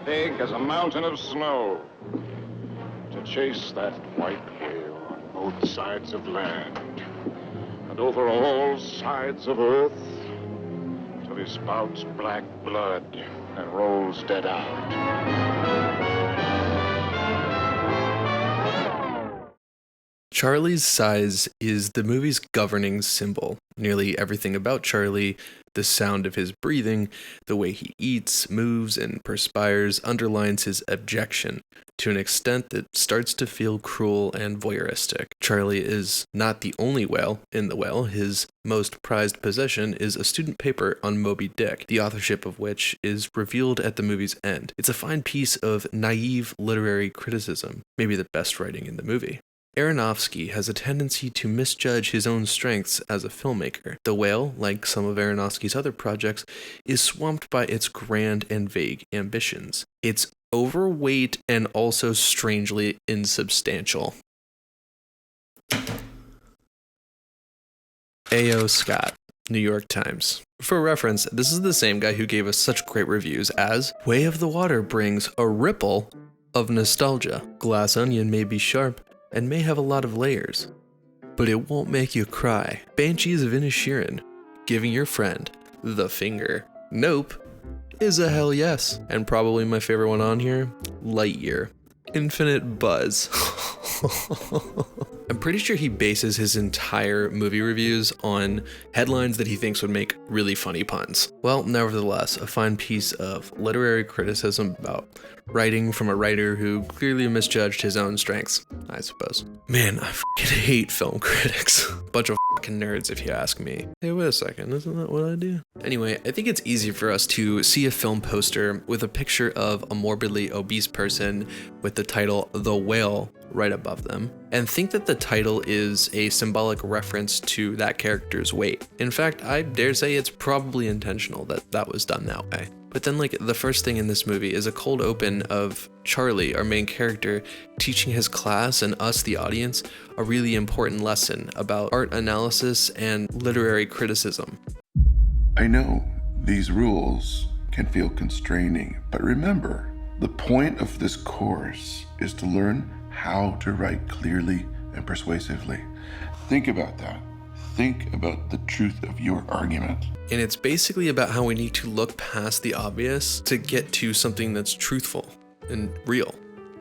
big as a mountain of snow, to chase that white whale on both sides of land and over all sides of earth till he spouts black blood and rolls dead out. Charlie's size is the movie's governing symbol. Nearly everything about Charlie, the sound of his breathing, the way he eats, moves, and perspires underlines his abjection to an extent that starts to feel cruel and voyeuristic. Charlie is not the only whale in the whale. His most prized possession is a student paper on Moby Dick, the authorship of which is revealed at the movie's end. It's a fine piece of naive literary criticism, maybe the best writing in the movie. Aronofsky has a tendency to misjudge his own strengths as a filmmaker. The Whale, like some of Aronofsky's other projects, is swamped by its grand and vague ambitions. It's overweight and also strangely insubstantial. A.O. Scott, New York Times. For reference, this is the same guy who gave us such great reviews as Way of the Water brings a ripple of nostalgia. Glass Onion may be sharp and may have a lot of layers, but it won't make you cry. Banshees of Inisherin, giving your friend the finger. Nope is a hell yes. And probably my favorite one on here, Lightyear. Infinite Buzz. I'm pretty sure he bases his entire movie reviews on headlines that he thinks would make really funny puns. Well, nevertheless, a fine piece of literary criticism about writing from a writer who clearly misjudged his own strengths, I suppose. Man, I fucking hate film critics. Bunch of fucking nerds, if you ask me. Hey, wait a second, isn't that what I do? Anyway, I think it's easy for us to see a film poster with a picture of a morbidly obese person with the title The Whale right above them, and think that the title is a symbolic reference to that character's weight. In fact, I dare say it's probably intentional that that was done that way. But then, like, the first thing in this movie is a cold open of Charlie, our main character, teaching his class and us, the audience, a really important lesson about art analysis and literary criticism. I know these rules can feel constraining, but remember, the point of this course is to learn how to write clearly and persuasively. Think about that. Think about the truth of your argument. And it's basically about how we need to look past the obvious to get to something that's truthful and real.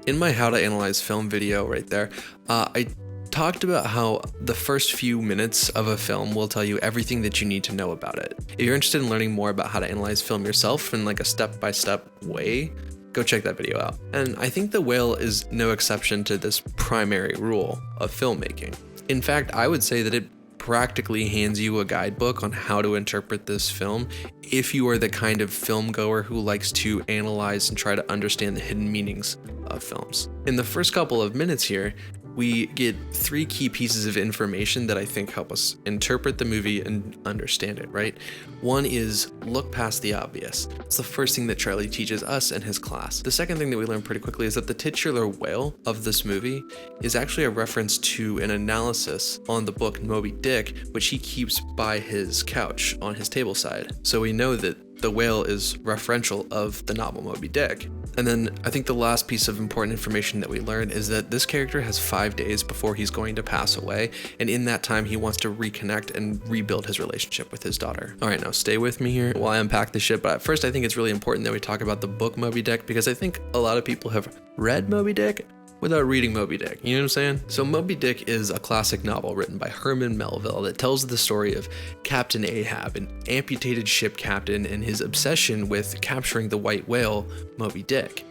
In my How to Analyze Film video right there, I talked about how the first few minutes of a film will tell you everything that you need to know about it. If you're interested in learning more about how to analyze film yourself in like a step-by-step way, go check that video out. And I think The Whale is no exception to this primary rule of filmmaking. In fact, I would say that it practically hands you a guidebook on how to interpret this film if you are the kind of film goer who likes to analyze and try to understand the hidden meanings of films. In the first couple of minutes here, we get three key pieces of information that I think help us interpret the movie and understand it, right? One is look past the obvious. It's the first thing that Charlie teaches us in his class. The second thing that we learn pretty quickly is that the titular whale of this movie is actually a reference to an analysis on the book Moby Dick, which he keeps by his couch on his table side. So we know that the whale is referential of the novel Moby Dick. And then I think the last piece of important information that we learn is that this character has 5 days before he's going to pass away, and in that time he wants to reconnect and rebuild his relationship with his daughter. All right, now stay with me here while I unpack this shit, but at first I think it's really important that we talk about the book Moby Dick, because I think a lot of people have read Moby Dick without reading Moby Dick, you know what I'm saying? So Moby Dick is a classic novel written by Herman Melville that tells the story of Captain Ahab, an amputated ship captain, and his obsession with capturing the white whale, Moby Dick.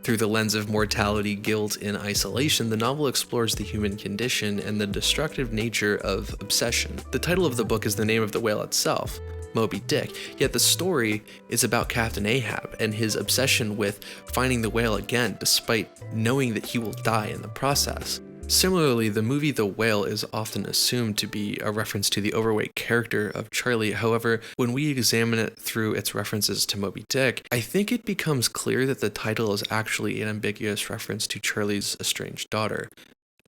Through the lens of mortality, guilt, and isolation, the novel explores the human condition and the destructive nature of obsession. The title of the book is the name of the whale itself, Moby Dick, yet the story is about Captain Ahab and his obsession with finding the whale again despite knowing that he will die in the process. Similarly, the movie The Whale is often assumed to be a reference to the overweight character of Charlie. However, when we examine it through its references to Moby Dick, I think it becomes clear that the title is actually an ambiguous reference to Charlie's estranged daughter,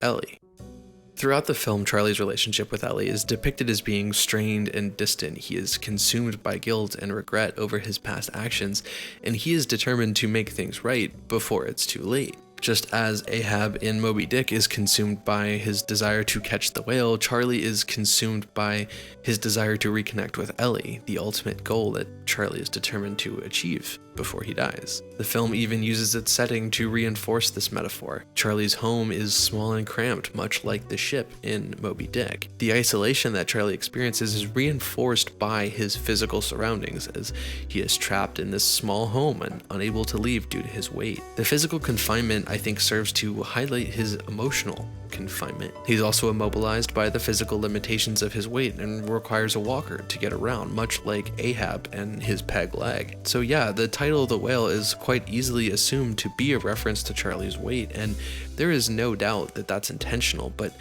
Ellie. Throughout the film, Charlie's relationship with Ellie is depicted as being strained and distant. He is consumed by guilt and regret over his past actions, and he is determined to make things right before it's too late. Just as Ahab in Moby Dick is consumed by his desire to catch the whale, Charlie is consumed by his desire to reconnect with Ellie, the ultimate goal that Charlie is determined to achieve before he dies. The film even uses its setting to reinforce this metaphor. Charlie's home is small and cramped, much like the ship in Moby Dick. The isolation that Charlie experiences is reinforced by his physical surroundings, as he is trapped in this small home and unable to leave due to his weight. The physical confinement, I think, serves to highlight his emotional confinement. He's also immobilized by the physical limitations of his weight and requires a walker to get around, much like Ahab and his peg leg. So yeah, the title of The Whale is quite easily assumed to be a reference to Charlie's weight, and there is no doubt that that's intentional, but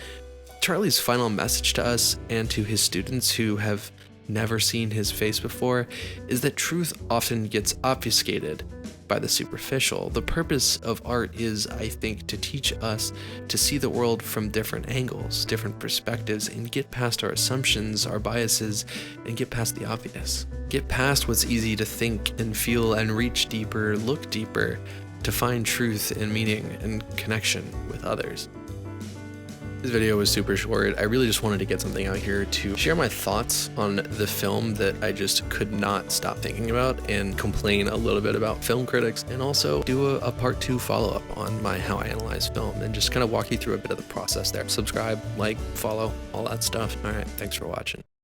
Charlie's final message to us and to his students who have never seen his face before is that truth often gets obfuscated by the superficial. The purpose of art is, I think, to teach us to see the world from different angles, different perspectives, and get past our assumptions, our biases, and get past the obvious. Get past what's easy to think and feel and reach deeper, look deeper, to find truth and meaning and connection with others. This video was super short. I really just wanted to get something out here to share my thoughts on the film that I just could not stop thinking about, and complain a little bit about film critics, and also do a part 2 follow-up on my How I Analyze Film, and just kind of walk you through a bit of the process there. Subscribe, like, follow, all that stuff. All right, thanks for watching.